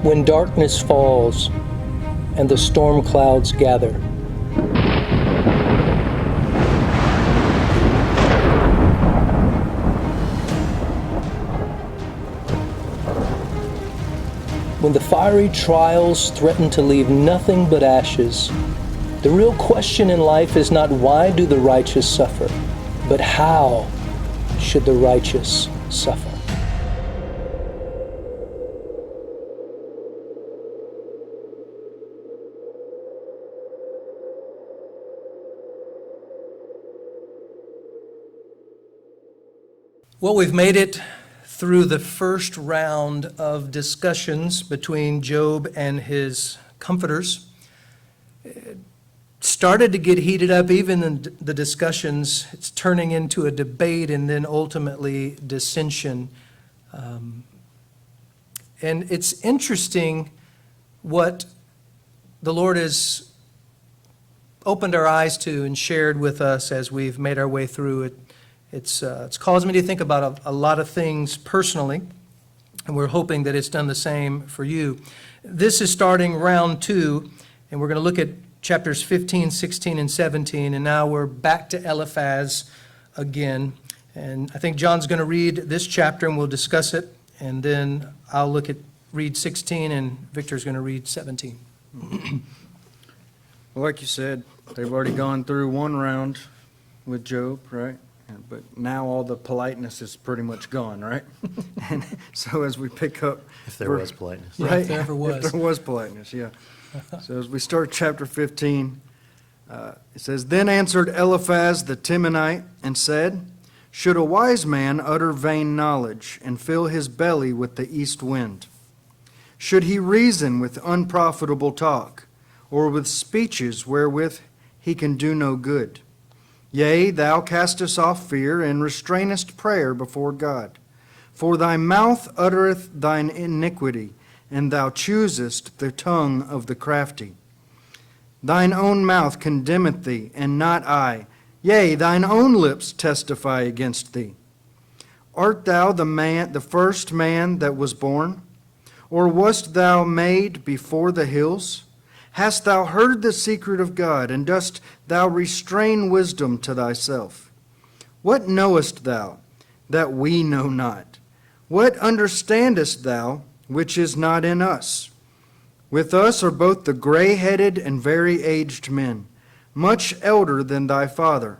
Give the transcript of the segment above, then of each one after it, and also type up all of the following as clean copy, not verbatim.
When darkness falls and the storm clouds gather, when the fiery trials threaten to leave nothing but ashes, the real question in life is not why do the righteous suffer, but how should the righteous suffer? Well, we've made it through the first round of discussions between Job and his comforters. It started to get heated up, even in the discussions. It's turning into a debate and then ultimately dissension. And it's interesting what the Lord has opened our eyes to and shared with us as we've made our way through it. It's caused me to think about a lot of things personally, and we're hoping that it's done the same for you. This is starting round 2, and we're going to look at chapters 15, 16, and 17, and now we're back to Eliphaz again. And I think John's going to read this chapter, and we'll discuss it, and then I'll read 16, and Victor's going to read 17. Well, like you said, they've already gone through one round with Job, right? But now all the politeness is pretty much gone, right? And so as we pick up... If there was politeness. Right? Yeah, if there ever was. If there was politeness, yeah. So as we start chapter 15, it says, Then answered Eliphaz the Temanite and said, Should a wise man utter vain knowledge and fill his belly with the east wind? Should he reason with unprofitable talk, or with speeches wherewith he can do no good? Yea, thou castest off fear, and restrainest prayer before God. For thy mouth uttereth thine iniquity, and thou choosest the tongue of the crafty. Thine own mouth condemneth thee, and not I. Yea, thine own lips testify against thee. Art thou the first man that was born? Or wast thou made before the hills? Hast thou heard the secret of God, and dost thou restrain wisdom to thyself? What knowest thou that we know not? What understandest thou which is not in us? With us are both the gray-headed and very aged men, much elder than thy father.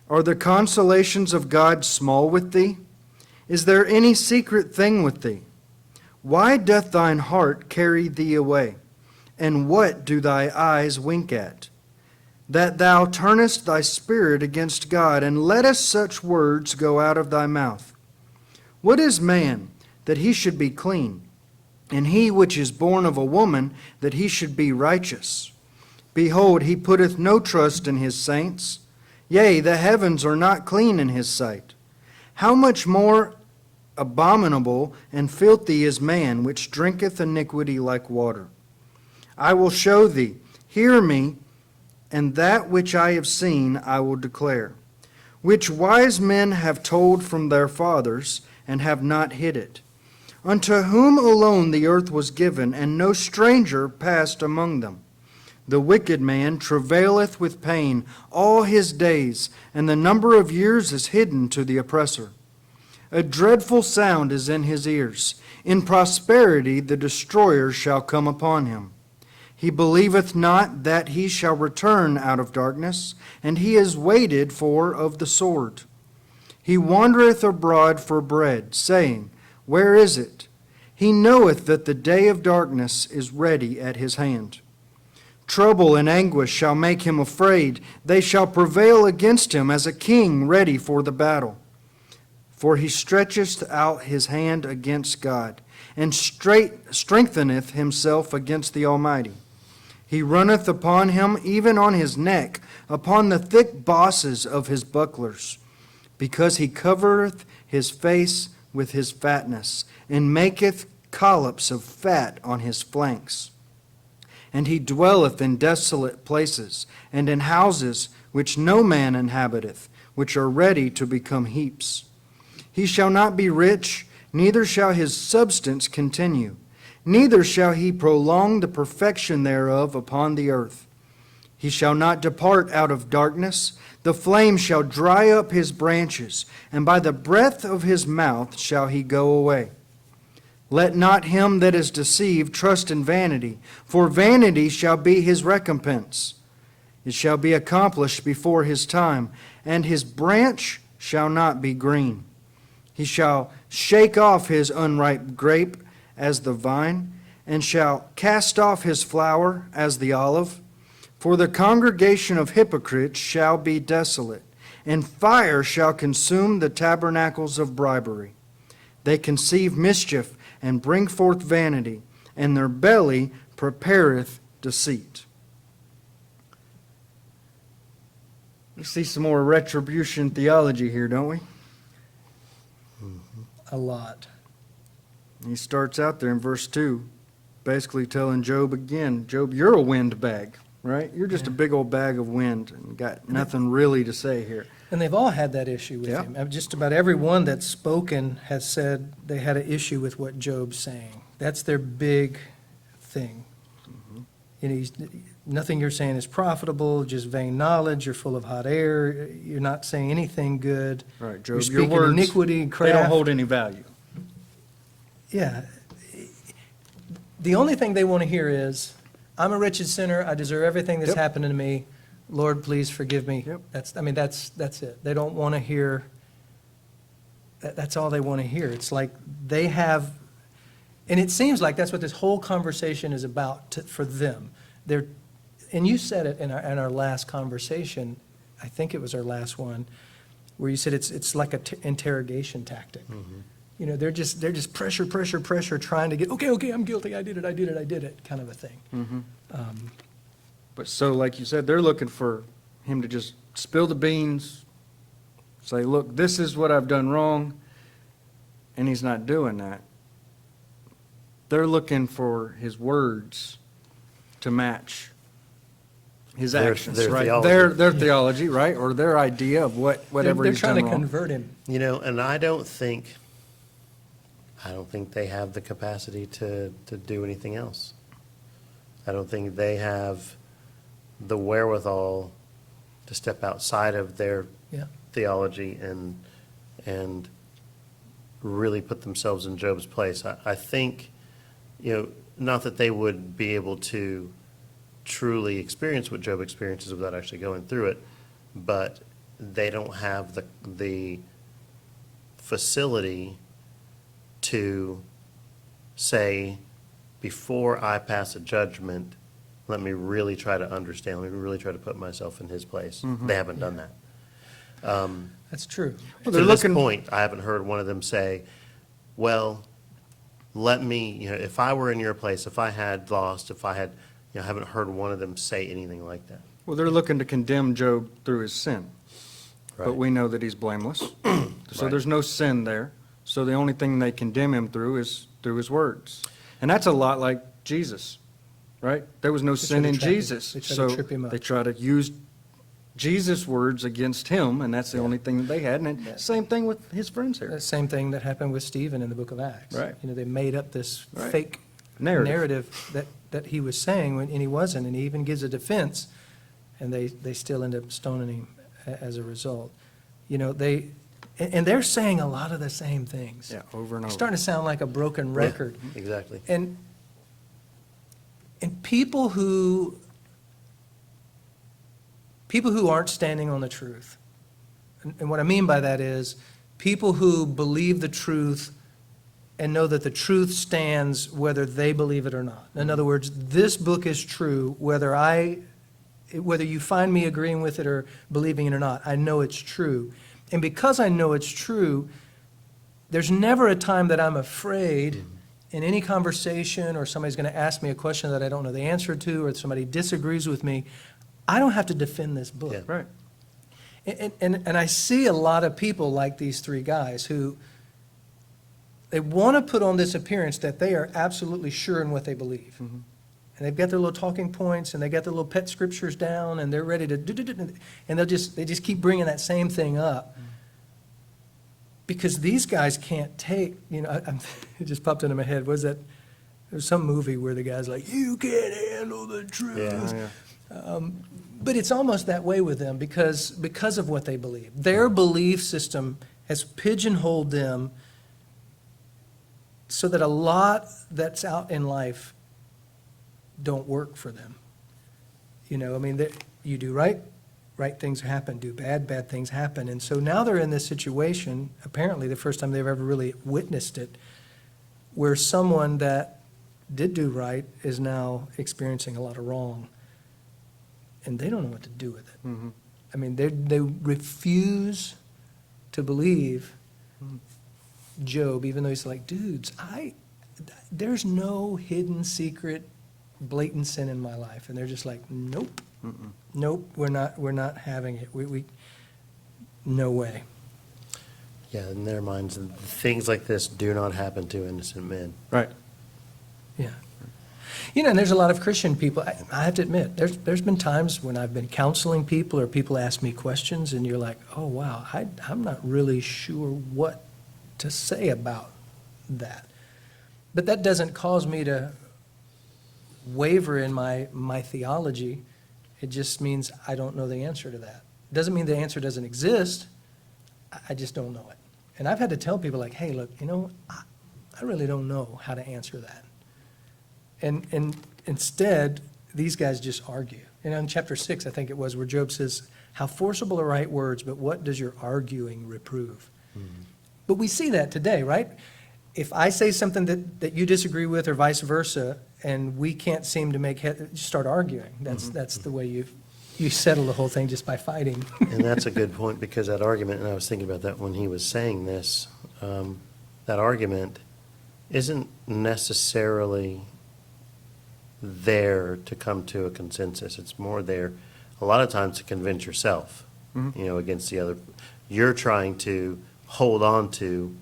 Are the consolations of God small with thee? Is there any secret thing with thee? Why doth thine heart carry thee away? And what do thy eyes wink at? That thou turnest thy spirit against God, and lettest such words go out of thy mouth. What is man, that he should be clean? And he which is born of a woman, that he should be righteous? Behold, he putteth no trust in his saints. Yea, the heavens are not clean in his sight. How much more abominable and filthy is man, which drinketh iniquity like water? I will show thee, hear me, and that which I have seen I will declare, which wise men have told from their fathers, and have not hid it. Unto whom alone the earth was given, and no stranger passed among them. The wicked man travaileth with pain all his days, and the number of years is hidden to the oppressor. A dreadful sound is in his ears. In prosperity the destroyer shall come upon him. He believeth not that he shall return out of darkness, and he is waited for of the sword. He wandereth abroad for bread, saying, Where is it? He knoweth that the day of darkness is ready at his hand. Trouble and anguish shall make him afraid. They shall prevail against him as a king ready for the battle. For he stretcheth out his hand against God, and strengtheneth himself against the Almighty. He runneth upon him, even on his neck, upon the thick bosses of his bucklers, because he covereth his face with his fatness, and maketh collops of fat on his flanks. And he dwelleth in desolate places, and in houses which no man inhabiteth, which are ready to become heaps. He shall not be rich, neither shall his substance continue. neither shall he prolong the perfection thereof upon the earth. He shall not depart out of darkness. The flame shall dry up his branches, and by the breath of his mouth shall he go away. Let not him that is deceived trust in vanity, for vanity shall be his recompense. It shall be accomplished before his time, and his branch shall not be green. He shall shake off his unripe grape as the vine, and shall cast off his flower as the olive. For the congregation of hypocrites shall be desolate, and fire shall consume the tabernacles of bribery. They conceive mischief and bring forth vanity, and their belly prepareth deceit. We see some more retribution theology here, don't we? A lot. He starts out there in verse 2, basically telling Job again, Job, you're a windbag, right? You're just a big old bag of wind and got nothing really to say here. And they've all had that issue with Yeah. him. Just about everyone that's spoken has said they had an issue with what Job's saying. That's their big thing. You know, nothing you're saying is profitable, just vain knowledge, you're full of hot air, you're not saying anything good. Right, You're Job, your speaking words, iniquity and they craft. don't hold any value. Yeah. The only thing they want to hear is, I'm a wretched sinner, I deserve everything that's Yep. happened to me, Lord, please forgive me. Yep. That's it. They don't want to hear, that's all they want to hear. It's like they have, and it seems like that's what this whole conversation is about for them. And you said it in our last conversation, I think it was our last one, where you said it's like an interrogation tactic. You know, they're just pressure, trying to get, okay, I'm guilty, I did it, kind of a thing. But so, like you said, they're looking for him to just spill the beans, say, look, this is what I've done wrong, and he's not doing that. They're looking for his words to match his Their actions, right? theology. Their theology, right? Or their idea of whatever They're he's trying done to wrong. convert him. You know, and I don't think they have the capacity to do anything else. I don't think they have the wherewithal to step outside of their Yeah. theology and really put themselves in Job's place. I think, you know, not that they would be able to truly experience what Job experiences without actually going through it, but they don't have the facility to say, before I pass a judgment, let me really try to understand, let me really try to put myself in his place. They haven't done that. That's true. Well, To they're this looking- point, I haven't heard one of them say, well, let me, you know, if I were in your place, if I had lost, if I had, you know, I haven't heard one of them say anything like that. Well, they're looking to condemn Job through his sin. But Right. we know that he's blameless. So Right. there's no sin there. So the only thing they condemn him through is through his words. And that's a lot like Jesus, right? There was no sin try to in trap him. Jesus. They try to So trip him up. they try to use Jesus' words against him, and that's the only thing that they had. And Yeah. same thing with his friends here. The same thing that happened with Stephen in the book of Acts. Right. You know, they made up this Right. fake narrative that he was saying and he wasn't, and he even gives a defense, and they still end up stoning him as a result. You know, and they're saying a lot of the same things. Yeah, over and It's over. starting to sound like a broken record. Exactly. And people who aren't standing on the truth, and what I mean by that is people who believe the truth and know that the truth stands whether they believe it or not. In other words, this book is true whether you find me agreeing with it or believing it or not. I know it's true. And because I know it's true, there's never a time that I'm afraid in any conversation or somebody's going to ask me a question that I don't know the answer to or somebody disagrees with me. I don't have to defend this book. Yeah. Right. And I see a lot of people like these three guys who they want to put on this appearance that they are absolutely sure in what they believe. And they've got their little talking points and they got their little pet scriptures down and they're ready to do, and they just keep bringing that same thing up. Because these guys can't take, you know, it just popped into my head, was that There's some movie where the guy's like, you can't handle the truth. Yeah. But it's almost that way with them because of what they believe. Their belief system has pigeonholed them so that a lot that's out in life don't work for them. You know, I mean, you do right things happen. Do bad things happen. And so now they're in this situation, apparently the first time they've ever really witnessed it, where someone that did do right is now experiencing a lot of wrong. And they don't know what to do with it. Mhm. I mean, they refuse to believe Job, even though he's like, dudes, there's no hidden secret, blatant sin in my life. And they're just like, nope, nope, we're not having it. We no way. Yeah, in their minds, things like this do not happen to innocent men. Right. Yeah. You know, and there's a lot of Christian people, I have to admit, there's been times when I've been counseling people or people ask me questions and you're like, oh, wow, I'm not really sure what to say about that. But that doesn't cause me to waver in my theology. It just means I don't know the answer to that. It doesn't mean the answer doesn't exist. I just don't know it. And I've had to tell people like, hey, look, you know, I really don't know how to answer that. And instead, these guys just argue. And in chapter 6, I think it was, where Job says, how forcible are right words, but what does your arguing reprove? Mm-hmm. But we see that today, right? If I say something that you disagree with or vice versa, and we can't seem to make head, just start arguing. That's the way you settle the whole thing, just by fighting. And that's a good point, because that argument, and I was thinking about that when he was saying this, that argument isn't necessarily there to come to a consensus. It's more there a lot of times to convince yourself, against the other. You're trying to hold on to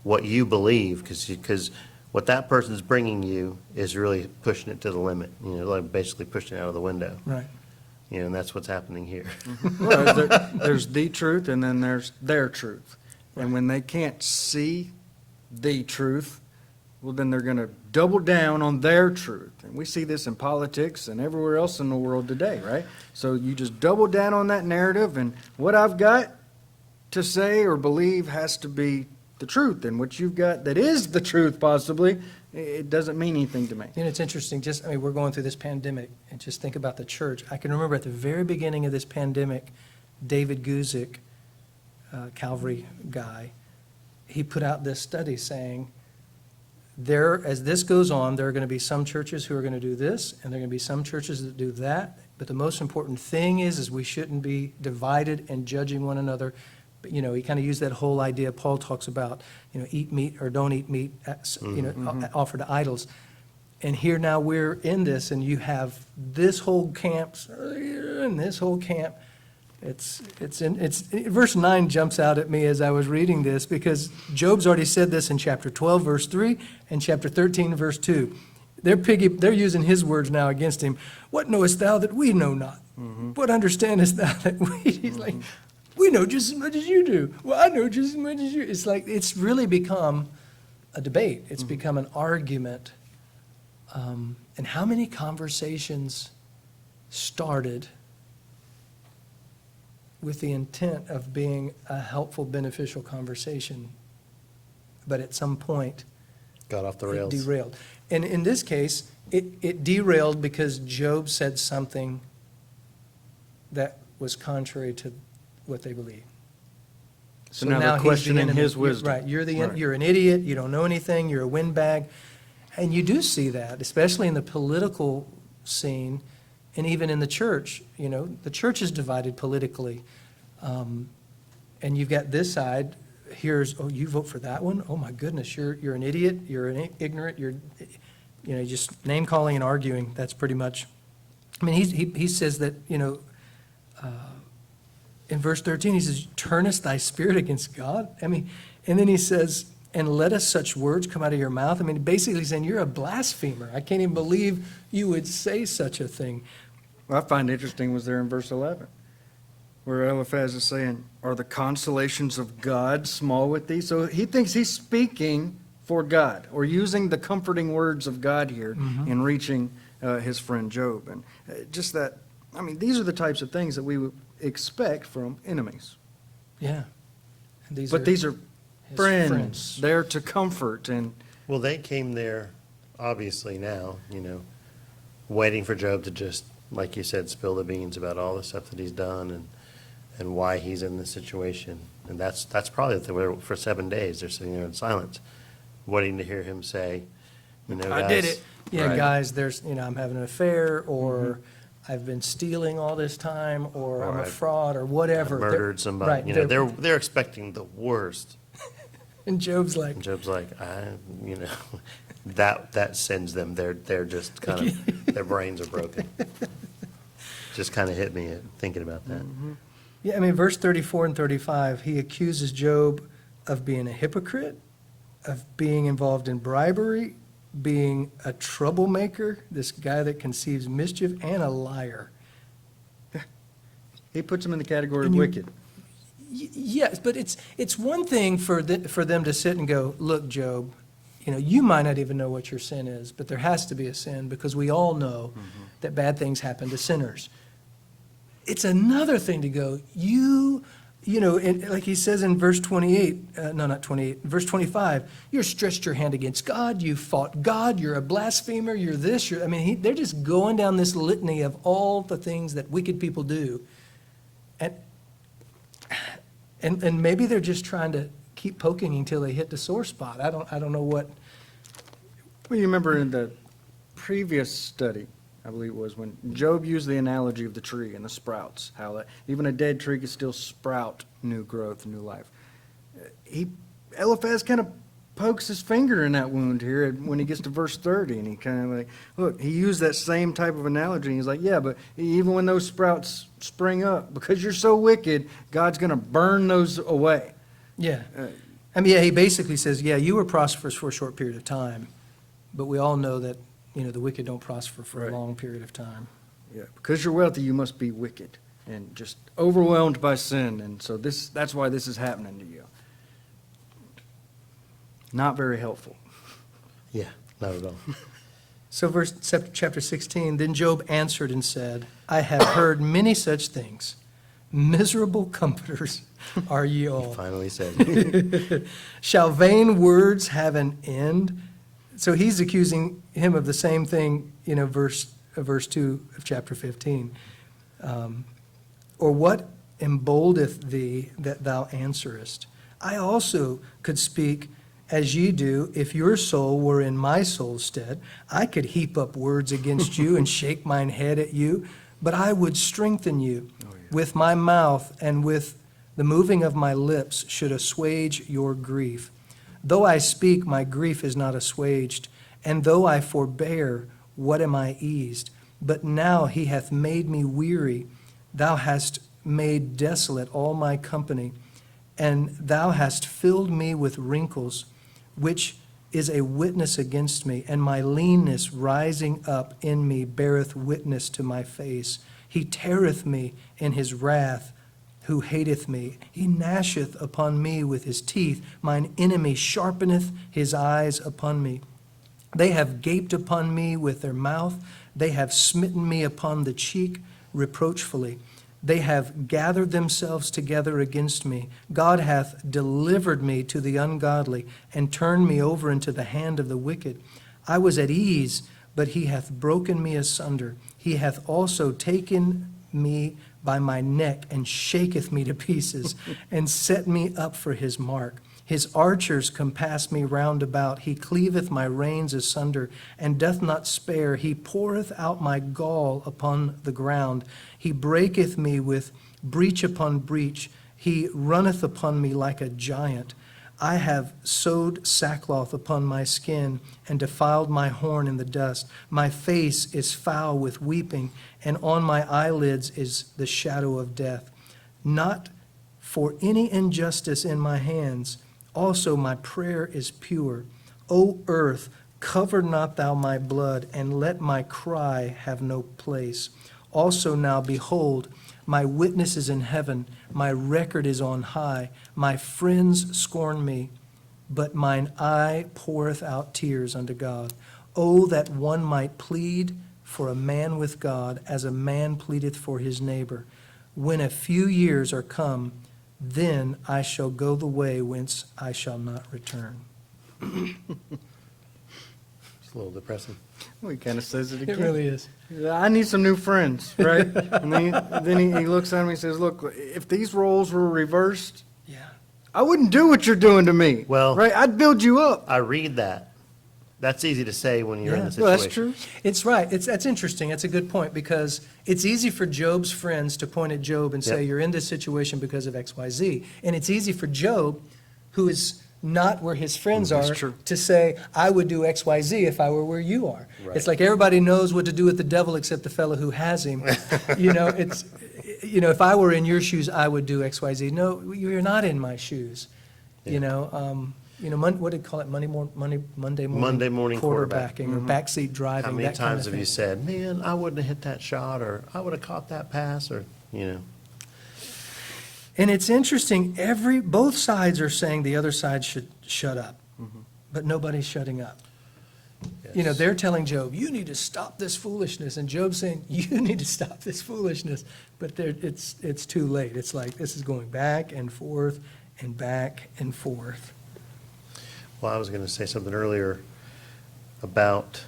what you believe, because what that person's bringing you is really pushing it to the limit, like basically pushing it out of the window. Right. And that's what's happening here. Well, there's the truth, and then there's their truth. And when they can't see the truth, well, then they're going to double down on their truth. And we see this in politics and everywhere else in the world today, right? So you just double down on that narrative, and what I've got to say or believe has to be the truth. And what you've got that is the truth, possibly, it doesn't mean anything to me. You know, it's interesting, we're going through this pandemic, and just think about the church. I can remember at the very beginning of this pandemic, David Guzik, Calvary guy, he put out this study saying, as this goes on, there are going to be some churches who are going to do this, and there are going to be some churches that do that. But the most important thing is we shouldn't be divided and judging one another. But, he kind of used that whole idea Paul talks about, eat meat or don't eat meat, offered to idols. And here now we're in this, and you have this whole camp and this whole camp. Verse 9 jumps out at me as I was reading this, because Job's already said this in chapter 12, verse 3, and chapter 13, verse 2. They're using his words now against him. What knowest thou that we know not? What understandest thou that we? He's like, we know just as much as you do. Well, I know just as much as you. It's like, it's really become a debate. It's become an argument. And how many conversations started with the intent of being a helpful, beneficial conversation, but at some point, Got off the it rails. derailed. And in this case, it derailed because Job said something that was contrary to what they believe. So now they're he's the questioning enemy. his wisdom. Right, Right. you're an idiot, you don't know anything, you're a windbag. And you do see that, especially in the political scene, and even in the church. The church is divided politically. And you've got this side, oh, you vote for that one? Oh, my goodness, you're an idiot, you're an ignorant, you're just name-calling and arguing. That's pretty much, he says that, in verse 13, he says, turnest thy spirit against God? And then he says, and lettest such words come out of your mouth? Basically saying, you're a blasphemer. I can't even believe you would say such a thing. What I find interesting was there in verse 11, where Eliphaz is saying, are the consolations of God small with thee? So he thinks he's speaking for God, or using the comforting words of God here in reaching his friend Job. And just that, I mean, these are the types of things that we would expect from enemies. Yeah. And these But are these are his friends, there to comfort. And Well, they came there, obviously now, waiting for Job to just, like you said, spill the beans about all the stuff that he's done and why he's in this situation. And that's probably what they were for 7 days. They're sitting there in silence, waiting to hear him say, I did guys, it. Yeah, right. guys, I'm having an affair, or I've been stealing all this time, or I'm a I've- fraud, or whatever. They're- murdered somebody. Right. They're expecting the worst. And Job's like, And Job's like, that sends them. They're just kind of, their brains are broken. Just kind of hit me thinking about that. yeah, I mean, verse 34 and 35, he accuses Job of being a hypocrite, of being involved in bribery, being a troublemaker, this guy that conceives mischief, and a liar. he puts them in the category of And you- wicked. Yes, but it's one thing for them to sit and go, look, Job, you might not even know what your sin is, but there has to be a sin, because we all know that bad things happen to sinners. It's another thing to go, and like he says in verse 28, no, not 28, verse 25, you're stretched your hand against God, you fought God, you're a blasphemer, you're this, they're just going down this litany of all the things that wicked people do. And maybe they're just trying to keep poking until they hit the sore spot. I don't know what. Well, you remember in the previous study, I believe it was, when Job used the analogy of the tree and the sprouts, how that even a dead tree could still sprout new growth, new life. Eliphaz kind of pokes his finger in that wound here when he gets to verse 30, and he kind of like, look, he used that same type of analogy, and he's like, yeah, but even when those sprouts spring up, because you're so wicked, God's going to burn those away. Yeah. He basically says, yeah, you were prosperous for a short period of time, but we all know that, the wicked don't prosper for Right. a long period of time. Yeah, because you're wealthy, you must be wicked and just overwhelmed by sin, and so that's why this is happening to you. Not very helpful. Yeah, not at all. So chapter 16, then Job answered and said, I have heard many such things. Miserable comforters are ye all. Finally said. Shall vain words have an end? So he's accusing him of the same thing, verse 2 of chapter 15. Or what emboldeth thee that thou answerest? I also could speak as ye do. If your soul were in my soul's stead, I could heap up words against you and shake mine head at you, but I would strengthen you. With my mouth and with the moving of my lips should assuage your grief. Though I speak, my grief is not assuaged, and though I forbear, what am I eased? But now he hath made me weary. Thou hast made desolate all my company, and thou hast filled me with wrinkles, which is a witness against me, and my leanness rising up in me beareth witness to my face. He teareth me in his wrath, who hateth me. He gnasheth upon me with his teeth. Mine enemy sharpeneth his eyes upon me. They have gaped upon me with their mouth. They have smitten me upon the cheek reproachfully. They have gathered themselves together against me. God hath delivered me to the ungodly and turned me over into the hand of the wicked. I was at ease, but he hath broken me asunder. He hath also taken me by my neck and shaketh me to pieces and set me up for his mark. His archers compass me round about. He cleaveth my reins asunder and doth not spare. He poureth out my gall upon the ground. He breaketh me with breach upon breach. He runneth upon me like a giant. I have sewed sackcloth upon my skin and defiled my horn in the dust. My face is foul with weeping, and on my eyelids is the shadow of death. Not for any injustice in my hands. Also my prayer is pure. O earth, cover not thou my blood, and let my cry have no place. Also now, behold, my witness is in heaven, my record is on high, my friends scorn me. but mine eye poureth out tears unto God. Oh, that one might plead for a man with God, as a man pleadeth for his neighbor. When a few years are come, then I shall go the way whence I shall not return. It's a little depressing. Well, he kind of says it It again. really is. I need some new friends, right? And then he looks at him and he says, look, if these roles were reversed, Yeah. I wouldn't do what you're doing to me. Well- right? I'd build you up. I read that. That's easy to say when you're in Yeah. the Well, situation. that's true. It's right. That's interesting. That's a good point, because it's easy for Job's friends to point at Job and say, Yep. you're in this situation because of X, Y, Z. And it's easy for Job, who is not where his friends That's are, true. to say, I would do X, Y, Z if I were where you are. Right. It's like everybody knows what to do with the devil except the fellow who has him. If I were in your shoes, I would do X, Y, Z. No, you're not in my shoes. Yeah. What do you call it? Monday morning Monday morning quarterback. quarterbacking, or backseat driving. How many that kind times of have you thing. said, man, I wouldn't have hit that shot, or I would have caught that pass, or, And it's interesting, both sides are saying the other side should shut up, but nobody's shutting up. Yes. They're telling Job, you need to stop this foolishness, and Job's saying, you need to stop this foolishness, but it's too late. It's like, this is going back and forth and back and forth. Well, I was going to say something earlier about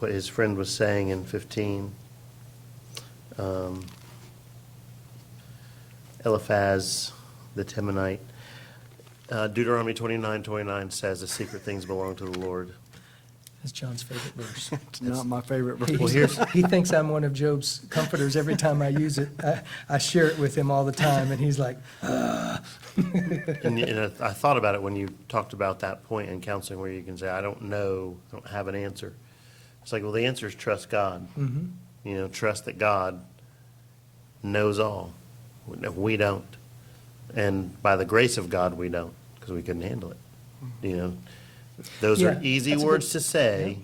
what his friend was saying in 15. Eliphaz the Temanite. Deuteronomy 29:29 says the secret things belong to the Lord. That's John's favorite verse. It's not my favorite verse. He thinks I'm one of Job's comforters every time I use it. I share it with him all the time, and he's like, And I thought about it when you talked about that point in counseling where you can say, I don't know, I don't have an answer. It's like, well, the answer is trust God. Trust that God knows all. We don't. And by the grace of God, we don't, because we couldn't handle it. Those Yeah, are easy that's a words good- to say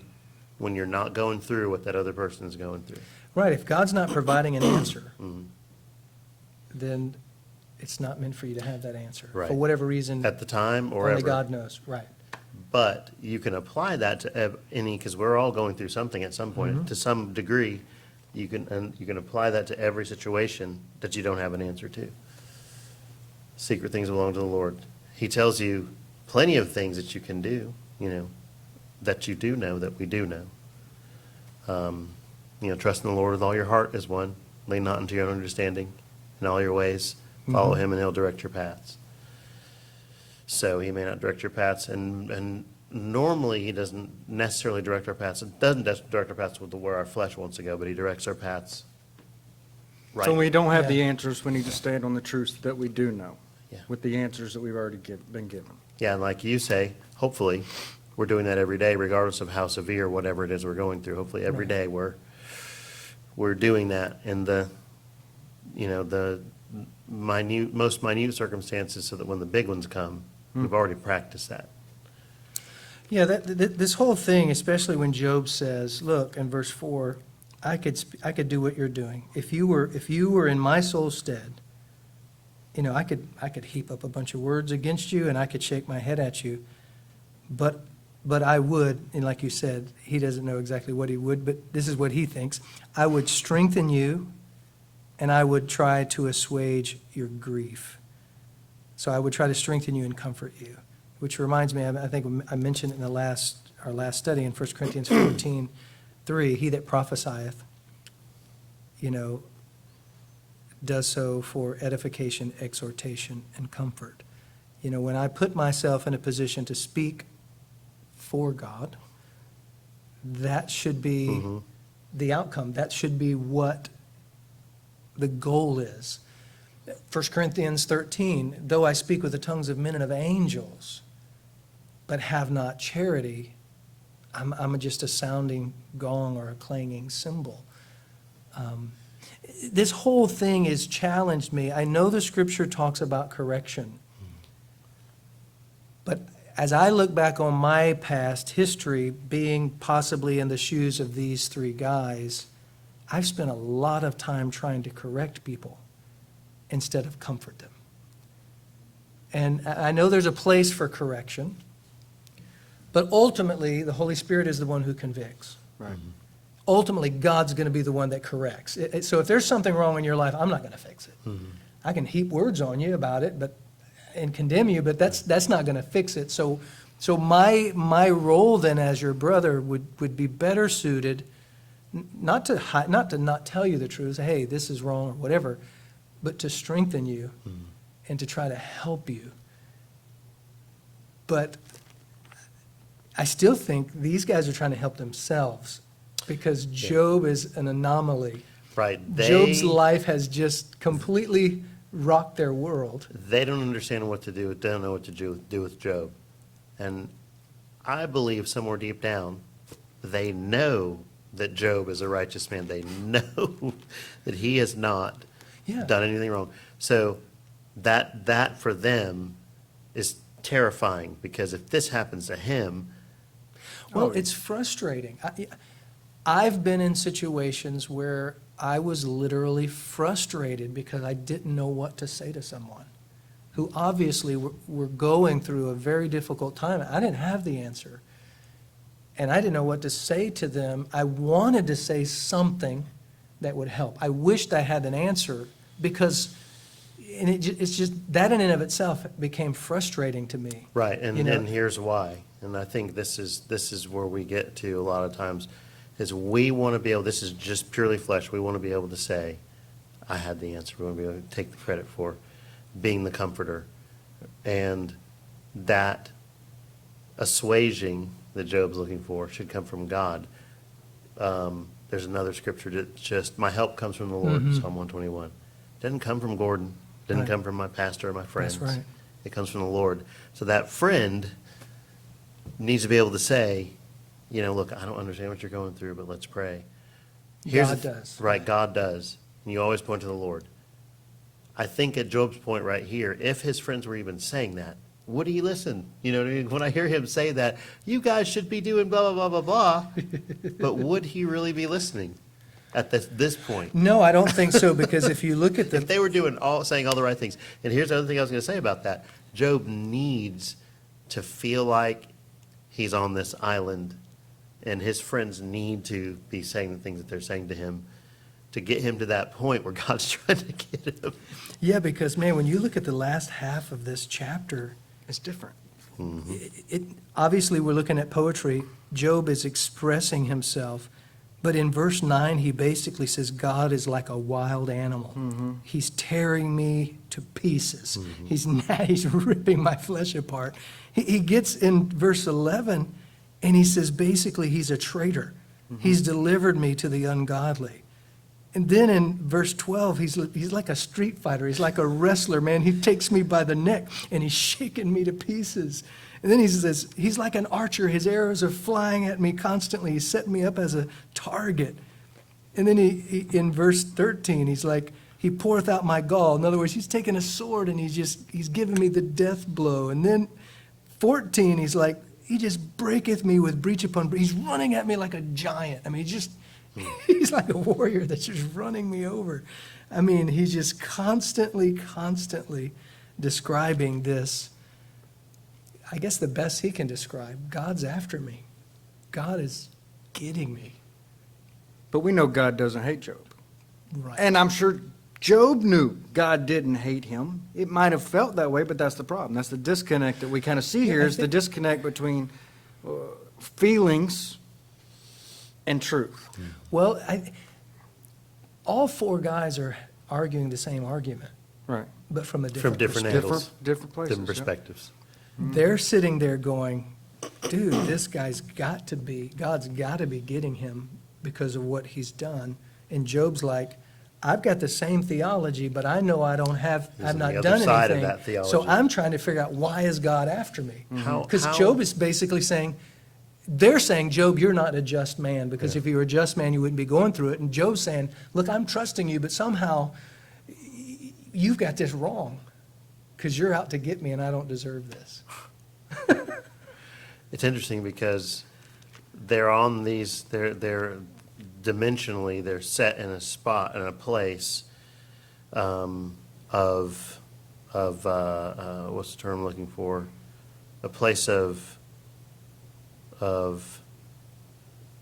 when you're not going through what that other person is going through. right, if God's not providing an answer, Mhm. then it's not meant for you to have that answer. Right. For whatever reason, At the time or only ever. God knows, right. But you can apply that to any, because we're all going through something at some point, to some degree. You can apply that to every situation that you don't have an answer to. Secret things belong to the Lord. He tells you plenty of things that you can do, that you do know, that we do know. Trust in the Lord with all your heart is one. Lean not into your own understanding. In all your ways, follow him and he'll direct your paths. So he may not direct your paths, and normally he doesn't necessarily direct our paths. It doesn't direct our paths with where our flesh wants to go, but he directs our paths right. So when we don't have the Yeah. answers, we need to stand on the truths that we do know, Yeah. with the answers that we've already been given. Yeah, and like you say, hopefully, we're doing that every day, regardless of how severe whatever it is we're going through. Hopefully, every day we're doing that in the most minute circumstances, so that when the big ones come, we've already practiced that. Yeah, this whole thing, especially when Job says, look, in verse 4, I could do what you're doing. If you were in my soul's stead, I could heap up a bunch of words against you, and I could shake my head at you, but I would, and like you said, he doesn't know exactly what he would, but this is what he thinks. I would strengthen you, and I would try to assuage your grief. So I would try to strengthen you and comfort you, which reminds me, I think I mentioned it in our last study in 1 Corinthians 14:3, he that prophesieth, does so for edification, exhortation, and comfort. When I put myself in a position to speak for God, that should be the outcome. That should be what the goal is. 1 Corinthians 13, though I speak with the tongues of men and of angels, but have not charity, I'm just a sounding gong or a clanging cymbal. This whole thing has challenged me. I know the scripture talks about correction, but as I look back on my past history, being possibly in the shoes of these three guys, I've spent a lot of time trying to correct people instead of comfort them. And I know there's a place for correction, but ultimately, the Holy Spirit is the one who convicts. Right. Ultimately, God's going to be the one that corrects. So if there's something wrong in your life, I'm not going to fix it. I can heap words on you about it, and condemn you, but that's not going to fix it. So my role then as your brother would be better suited, not to not tell you the truth, hey, this is wrong or whatever, but to strengthen you and to try to help you. But I still think these guys are trying to help themselves, because Job is an anomaly. Right. Job's life has just completely rocked their world. They don't understand what to do. They don't know what to do with Job. And I believe somewhere deep down, they know that Job is a righteous man. They know that he has not Yeah. done anything wrong. So that for them is terrifying, because if this happens to him, Well, it's frustrating. I've been in situations where I was literally frustrated because I didn't know what to say to someone who obviously were going through a very difficult time. I didn't have the answer, and I didn't know what to say to them. I wanted to say something that would help. I wished I had an answer, because it's just that in and of itself became frustrating to me. right, and, You know? and here's why. And I think this is where we get to a lot of times, is we want to be able, this is just purely flesh, we want to be able to say, I had the answer. We want to be able to take the credit for being the comforter. And that assuaging that Job's looking for should come from God. There's another scripture that just, my help comes from the Lord, Psalm 121. Doesn't come from Gordon, doesn't Right. come from my pastor or my friends. That's right. It comes from the Lord. So that friend needs to be able to say, look, I don't understand what you're going through, but let's pray. God does. Right, God does. And you always point to the Lord. I think at Job's point right here, if his friends were even saying that, would he listen? You know what I mean? When I hear him say that, you guys should be doing blah, blah, blah, blah, blah. But would he really be listening at this point? No, I don't think so, because if you look at If the, they were saying all the right things. And here's the other thing I was going to say about that. Job needs to feel like he's on this island, and his friends need to be saying the things that they're saying to him to get him to that point where God's trying to get him. yeah, because man, when you look at the last half of this chapter, It's different. obviously we're looking at poetry. Job is expressing himself, but in verse 9 he basically says God is like a wild animal. He's tearing me to pieces. He's ripping my flesh apart. He gets in verse 11 and he says basically he's a traitor. He's delivered me to the ungodly. And then in verse 12, he's like a street fighter. He's like a wrestler, man. He takes me by the neck, and he's shaking me to pieces. And then he says, he's like an archer. His arrows are flying at me constantly. He's setting me up as a target. And then he in verse 13, he's like, he poureth out my gall. In other words, he's taking a sword, and he's giving me the death blow. And then 14, he's like, he just breaketh me with breach upon breach. He's running at me like a giant. I mean, he's like a warrior that's just running me over. I mean, he's just constantly describing this. I guess the best he can describe, God's after me. God is getting me. But we know God doesn't hate Job. Right. And I'm sure Job knew God didn't hate him. It might have felt that way, but that's the problem. That's the disconnect that we kind of see here, I is the think- disconnect between feelings and truth. Well, all four guys are arguing the same argument, Right. but from a From different different perspective. angles. Different places. Different yeah. perspectives. They're sitting there going, dude, this guy's got to be, God's got to be getting him because of what he's done. And Job's like, I've got the same theology, but I know I've on not the other done side of anything. that theology. So I'm trying to figure out, why is God after me? How- Because how- Job is basically saying, they're saying, Job, you're not a just man, because if you were a just man, you wouldn't be going through it. And Job's saying, look, I'm trusting you, but somehow you've got this wrong, because you're out to get me and I don't deserve this. It's interesting because they're on these, they're dimensionally, they're set in a spot, in a place of what's the term I'm looking for? A place of,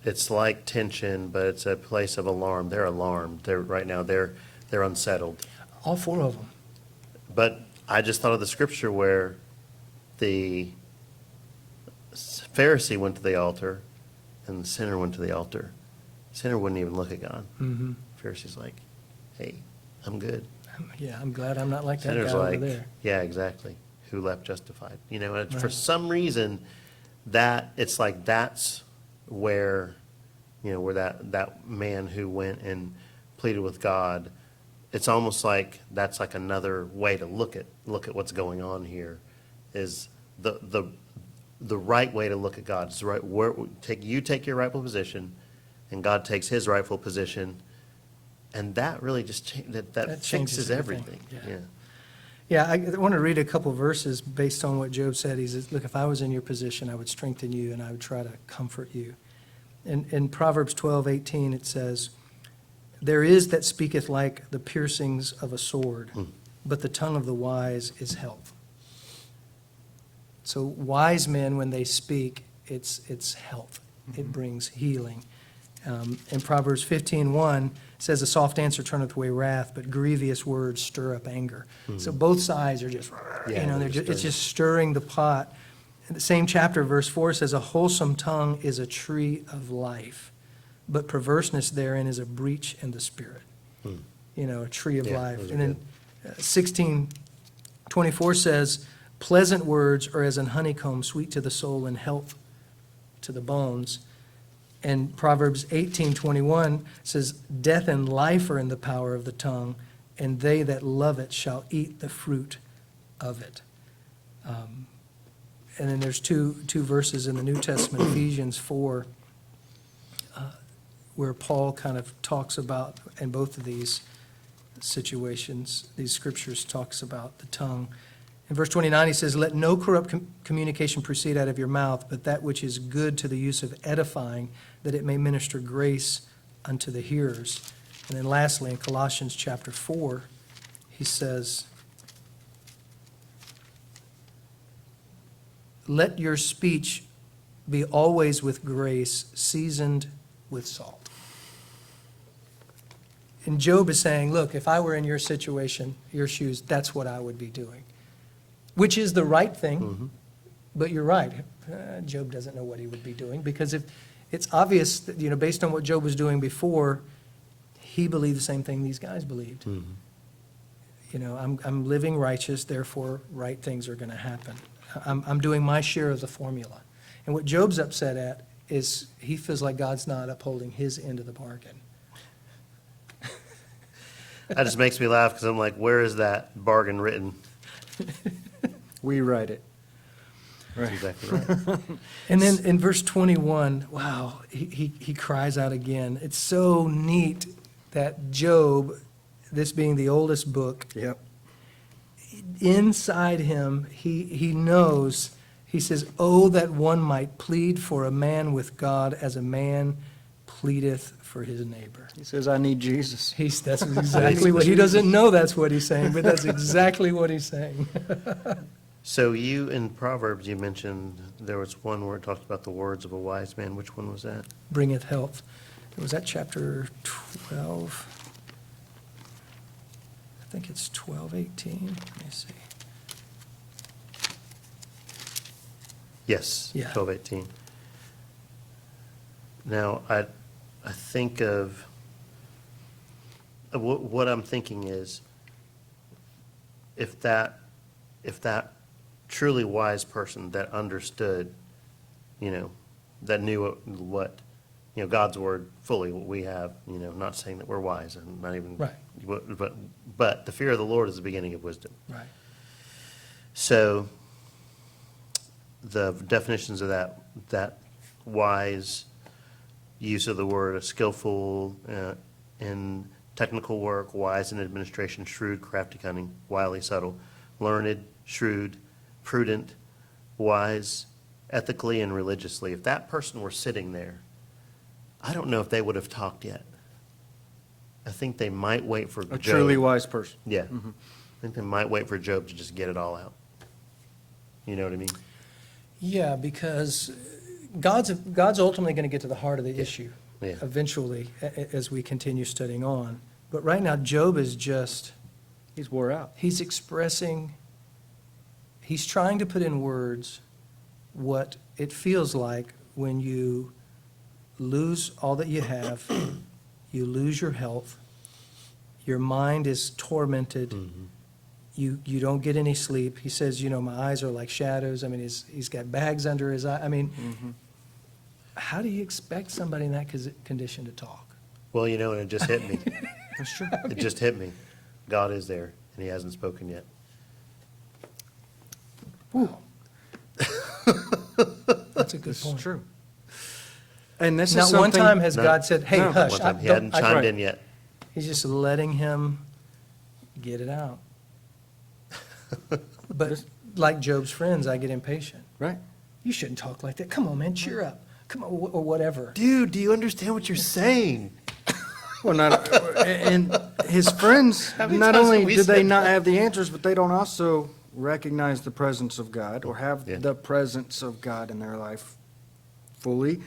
it's like tension, but it's a place of alarm. They're alarmed. Right now, they're unsettled. All four of them. But I just thought of the scripture where the Pharisee went to the altar and the sinner went to the altar. The sinner wouldn't even look at God. Mm-hmm. Pharisee's like, hey, I'm good. Yeah, I'm glad I'm not like that Sinner's guy over like, there. yeah, exactly. Who left justified? And for Right. some reason, it's like that's where, where that man who went and pleaded with God, it's almost like that's like another way to look at what's going on here, is the right way to look at God. Is the right where you take your rightful position, and God takes His rightful position, and that really just that changes fixes everything. everything. Yeah, I want to read a couple verses based on what Job said. He says, look, if I was in your position, I would strengthen you and I would try to comfort you. In Proverbs 12:18, it says, there is that speaketh like the piercings of a sword, but the tongue of the wise is health. So wise men, when they speak, it's health. It brings healing. In Proverbs 15:1, it says, a soft answer turneth away wrath, but grievous words stir up anger. So both sides are just, Yeah, it's just stirring the pot. In the same chapter, verse 4 says, a wholesome tongue is a tree of life, but perverseness therein is a breach in the spirit. A tree of Yeah, life. those are And then 16:24 says, pleasant words are as an honeycomb, sweet to the soul and health to the bones. And Proverbs 18:21 says, death and life are in the power of the tongue, and they that love it shall eat the fruit of it. And then there's two verses in the New Testament, Ephesians 4, where Paul kind of talks about, in both of these situations, these scriptures talks about the tongue. In verse 29, he says, let no corrupt communication proceed out of your mouth, but that which is good to the use of edifying, that it may minister grace unto the hearers. And then lastly, in Colossians chapter 4, he says, let your speech be always with grace, seasoned with salt. And Job is saying, look, if I were in your situation, your shoes, that's what I would be doing. Which is the right thing, but you're right. Job doesn't know what he would be doing, because if it's obvious that, based on what Job was doing before, he believed the same thing these guys believed. I'm living righteous, therefore right things are going to happen. I'm doing my share of the formula. And what Job's upset at is he feels like God's not upholding his end of the bargain. That just makes me laugh, because I'm like, where is that bargain written? We write it. That's exactly right. And then in verse 21, wow, he cries out again. It's so neat that Job, this being the oldest book, Yep. inside him, he knows, he says, oh, that one might plead for a man with God as a man pleadeth for his neighbor. He says, I need Jesus. That's exactly what, he doesn't know that's what he's saying, but that's exactly what he's saying. So in Proverbs, you mentioned there was one where it talked about the words of a wise man. Which one was that? Bringeth health. Was that chapter 12? I think it's 12:18. Let me see. Yes, Yeah. 12:18. Now, I think of, what I'm thinking is, if that truly wise person that understood, that knew what God's word fully, what we have, not saying that we're wise, and not even, Right. but the fear of the Lord is the beginning of wisdom. Right. So the definitions of that wise use of the word, a skillful in technical work, wise in administration, shrewd, crafty, cunning, wily, subtle, learned, shrewd, prudent, wise, ethically and religiously. If that person were sitting there, I don't know if they would have talked yet. I think they might wait for A Job. truly wise person. Yeah. think they might wait for Job to just get it all out. You know what I mean? Yeah, because God's ultimately going to get to the heart of the issue Yeah. eventually as we continue studying on. But right now, Job is just, He's wore out. he's expressing, he's trying to put in words what it feels like when you lose all that you have, you lose your health, your mind is tormented, you don't get any sleep. He says, my eyes are like shadows. I mean, he's got bags under his eye. I mean, how do you expect somebody in that condition to talk? Well, and it just hit me. That's true. It just hit me. God is there, and he hasn't spoken yet. That's a good This point. is true. And this is Not one something. time has No. God said, hey, No. hush. One time, he don't- hadn't chimed right. in yet. He's just letting him get it out. But like Job's friends, I get impatient. Right. You shouldn't talk like that. Come on, man, cheer up. Come on, or whatever. Dude, do you understand what you're saying? Well, and his friends, How many not times only have we do they said not that? have the answers, but they don't also recognize the presence of God or have Yeah. the presence of God in their life fully.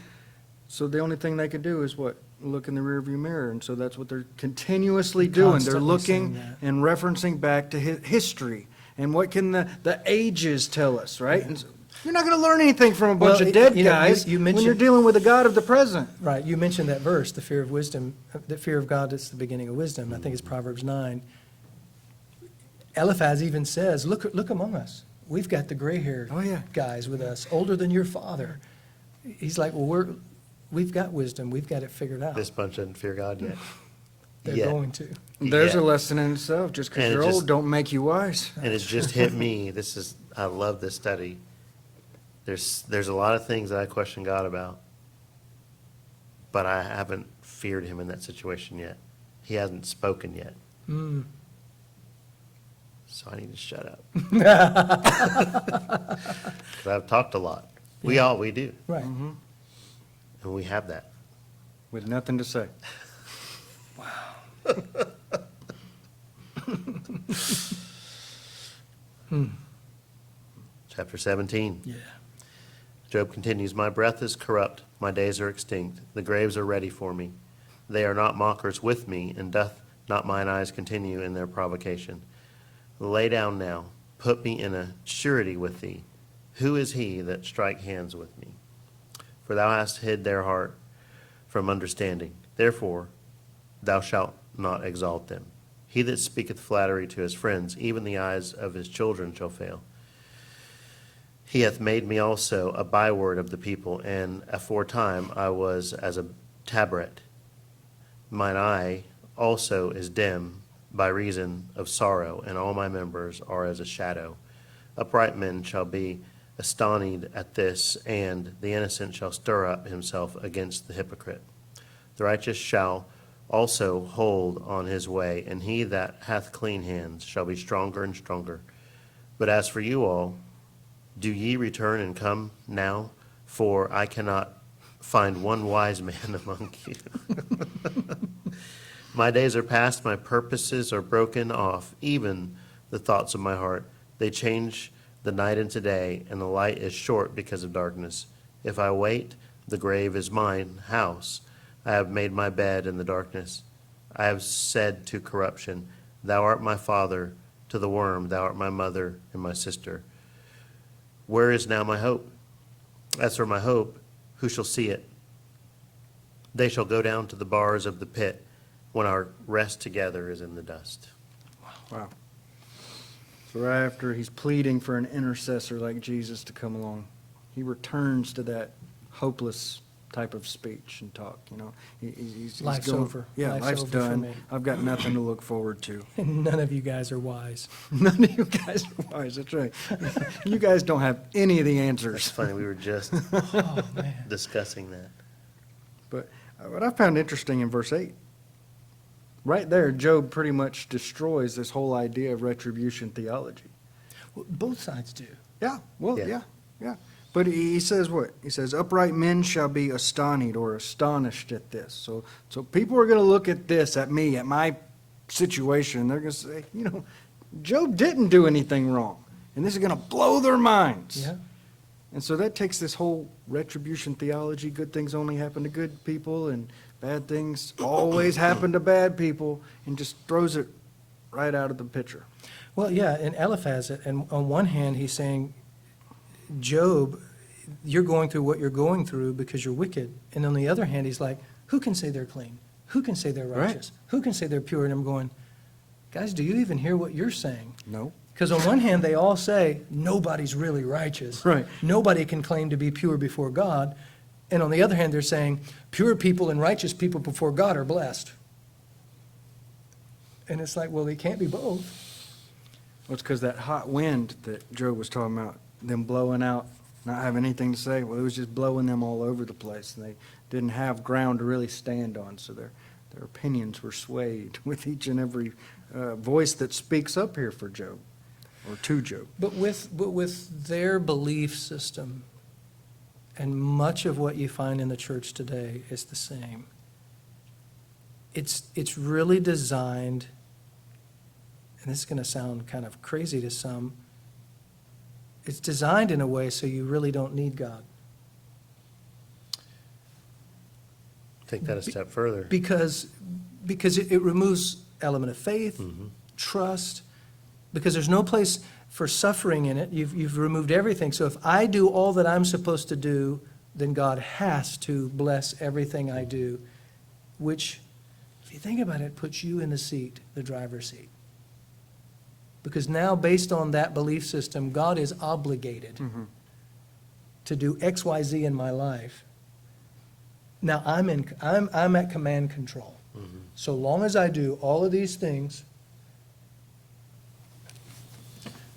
So the only thing they can do is what? Look in the rearview mirror. And so that's what they're continuously doing. They're Constantly looking saying that. and referencing back to history. And what can the ages tell us, right? And so you're not going to learn anything from a bunch Well, of dead you know, guys you when you're mentioned- dealing with the God of the present. Right, you mentioned that verse, the fear of wisdom, the fear of God is the beginning of wisdom. I think it's Proverbs 9. Eliphaz even says, look among us. We've got the gray-haired Oh, yeah. guys with us, older than your father. He's like, well, we've got wisdom. We've got it figured out. This bunch doesn't fear God yet. They're Yet. going to. There's Yeah. a lesson in itself. Just because And it you're just- old don't make you wise. And it's just hit me. I love this study. There's a lot of things that I question God about, but I haven't feared him in that situation yet. He hasn't spoken yet. Mm. So I need to shut up. 'Cause I've talked a lot. We do. Right. And we have that. With nothing to say. Chapter 17. Yeah. Job continues, my breath is corrupt, my days are extinct, the graves are ready for me. They are not mockers with me, and doth not mine eyes continue in their provocation. Lay down now, put me in a surety with thee. Who is he that strike hands with me? For thou hast hid their heart from understanding. Therefore thou shalt not exalt them. He that speaketh flattery to his friends, even the eyes of his children shall fail. He hath made me also a byword of the people, and aforetime I was as a tabaret. Mine eye also is dim by reason of sorrow, and all my members are as a shadow. Upright men shall be astonished at this, and the innocent shall stir up himself against the hypocrite. The righteous shall also hold on his way, and he that hath clean hands shall be stronger and stronger. But as for you all, do ye return and come now? For I cannot find one wise man among you. My days are past, my purposes are broken off, even the thoughts of my heart. They change the night into day, and the light is short because of darkness. If I wait, the grave is mine house. I have made my bed in the darkness. I have said to corruption, thou art my father, to the worm, thou art my mother and my sister. Where is now my hope? As for my hope, who shall see it? They shall go down to the bars of the pit when our rest together is in the dust. Wow. So right after he's pleading for an intercessor like Jesus to come along, he returns to that hopeless type of speech and talk, He's Life's going, over. Yeah, Life's life's over for done. me. I've got nothing to look forward to. And none of you guys are wise. None of you guys are wise, that's right. You guys don't have any of the It's answers. funny, we were just Oh, man. discussing that. But what I found interesting in verse 8, right there, Job pretty much destroys this whole idea of retribution theology. Well, both sides do. Yeah, well, Yeah. yeah. But he says what? He says, upright men shall be astonished or astonished at this. So people are going to look at this, at me, at my situation. They're going to say, Job didn't do anything wrong. And this is going to blow their minds. Yeah. And so that takes this whole retribution theology, good things only happen to good people and bad things always happen to bad people, and just throws it right out of the picture. Well, yeah, and Eliphaz, and on one hand, he's saying, Job, you're going through what you're going through because you're wicked. And on the other hand, he's like, who can say they're clean? Who can say they're Right. righteous? Who can say they're pure? And I'm going, guys, do you even hear what you're saying? No. Because on one hand, they all say, nobody's really righteous. Right. Nobody can claim to be pure before God. And on the other hand, they're saying, pure people and righteous people before God are blessed. And it's like, well, they can't be both. Well, it's because that hot wind that Job was talking about, them blowing out, not having anything to say, well, it was just blowing them all over the place. And they didn't have ground to really stand on, so their opinions were swayed with each and every voice that speaks up here for Job, or to Job. But with their belief system, and much of what you find in the church today is the same. It's really designed, and this is going to sound kind of crazy to some, it's designed in a way so you really don't need God. Take that a step further. Because it removes element of faith, trust, because there's no place for suffering in it. You've removed everything. So if I do all that I'm supposed to do, then God has to bless everything I do, which, if you think about it, puts you in the seat, the driver's seat. Because now, based on that belief system, God is obligated to do X, Y, Z in my life. Now, I'm at command control. So long as I do all of these things,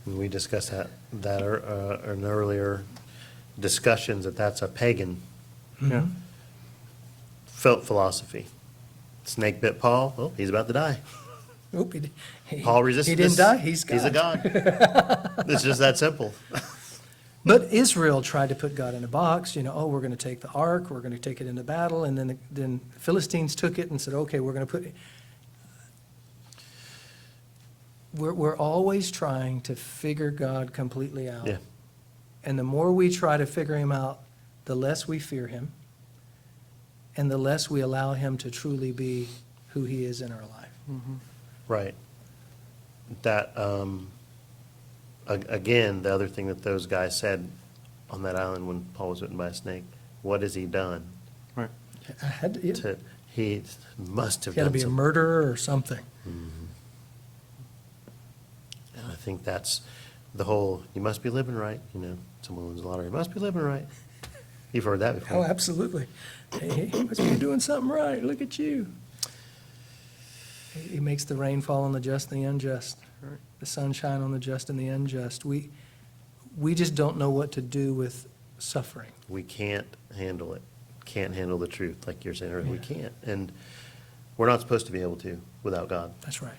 We discussed that in earlier discussions, that's a pagan Yeah. philosophy. Snake bit Paul, well, he's about to die. oop, Paul resisted he didn't this. die, he's God. He's a god. It's just that simple. But Israel tried to put God in a box, oh, we're going to take the ark, we're going to take it into battle, and then the Philistines took it and said, okay, we're going to put it. We're always trying to figure God completely out. Yeah. And the more we try to figure him out, the less we fear him, and the less we allow him to truly be who he is in our life. Right. That, again, the other thing that those guys said on that island when Paul was bitten by a snake, what has he done? Right. He must have He had to done be a something. murderer or something. And I think that's the whole, you must be living right, someone wins the lottery, must be living right. You've heard that Oh, before. absolutely. Hey, he must be doing something right. Look at you. He makes the rain fall on the just and the unjust, Right. the sunshine on the just and the unjust. We just don't know what to do with suffering. We can't handle it, can't handle the truth, like you're saying earlier, we Yeah. can't. And we're not supposed to be able to without God. That's right.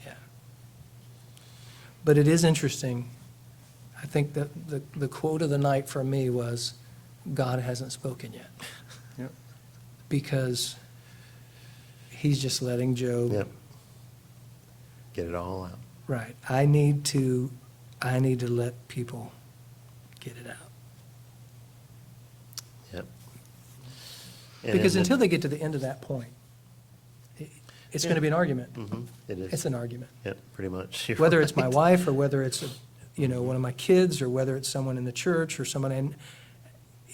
Yeah. But it is interesting. I think that the quote of the night for me was, God hasn't spoken yet. Yep. Because he's just letting Job. Yep. Get it all out. Right. I need to let people get it out. Yep. And Because then- until they get to the end of that point, it's going to be an argument. It is. It's an argument. Yep, pretty much. You're Whether it's my right. wife or whether it's, one of my kids or whether it's someone in the church or someone in,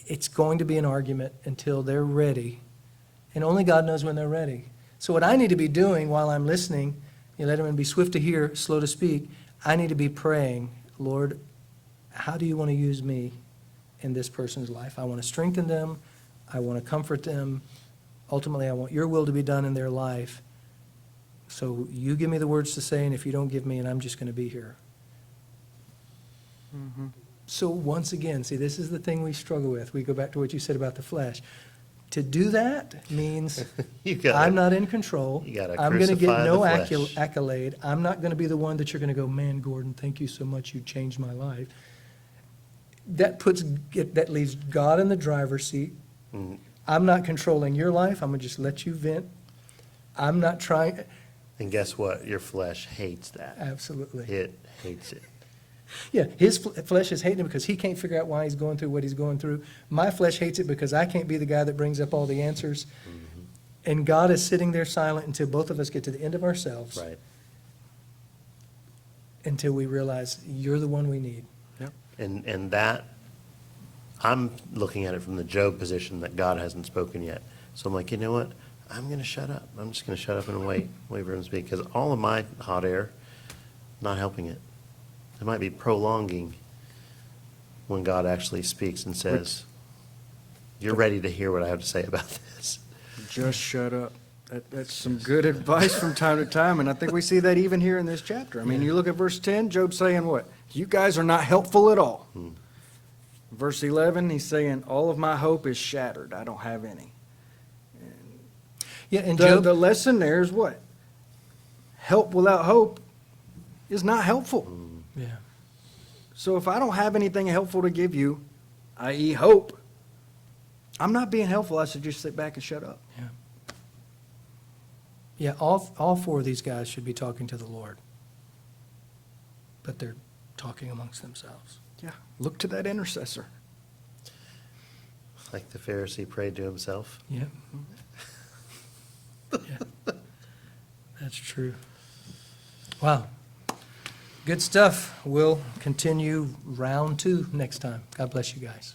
it's going to be an argument until they're ready. And only God knows when they're ready. So what I need to be doing while I'm listening, let him be swift to hear, slow to speak. I need to be praying, Lord, how do you want to use me in this person's life? I want to strengthen them. I want to comfort them. Ultimately, I want your will to be done in their life. So you give me the words to say, and if you don't give me, and I'm just going to be here. So once again, see, this is the thing we struggle with. We go back to what you said about the flesh. To do that means You gotta- I'm not in control. you gotta I'm going to get crucify no the flesh. accolade. I'm not going to be the one that you're going to go, man, Gordon, thank you so much. You changed my life. That leaves God in the driver's seat. Mm. I'm not controlling your life. I'm going to just let you vent. I'm not trying. And guess what? Your flesh hates that. Absolutely. It hates it. Yeah, his flesh is hating him because he can't figure out why he's going through what he's going through. My flesh hates it because I can't be the guy that brings up all the answers. And God is sitting there silent until both of us get to the end of ourselves. Right. Until we realize you're the one we need. And that, I'm looking at it from the Job position that God hasn't spoken yet. So I'm like, you know what? I'm going to shut up. I'm just going to shut up and wait for him to speak, because all of my hot air, not helping it. It might be prolonging when God actually speaks and says, you're ready to hear what I have to say about this. Just shut up. That's some good advice from time to time, and I think we see that even here in this chapter. I mean, you look at verse 10, Job's saying what? You guys are not helpful at all. Verse 11, he's saying, all of my hope is shattered. I don't have any. Yeah, and The Job, lesson there is what? Help without hope is not helpful. yeah, So if I don't have anything helpful to give you, i.e. hope, I'm not being helpful. I should just sit back and shut up. yeah, all four of these guys should be talking to the Lord. But they're talking amongst themselves. Yeah, look to that intercessor. Like the Pharisee prayed to himself. Yeah. Yeah. That's true. Wow. Good stuff. We'll continue round 2 next time. God bless you guys.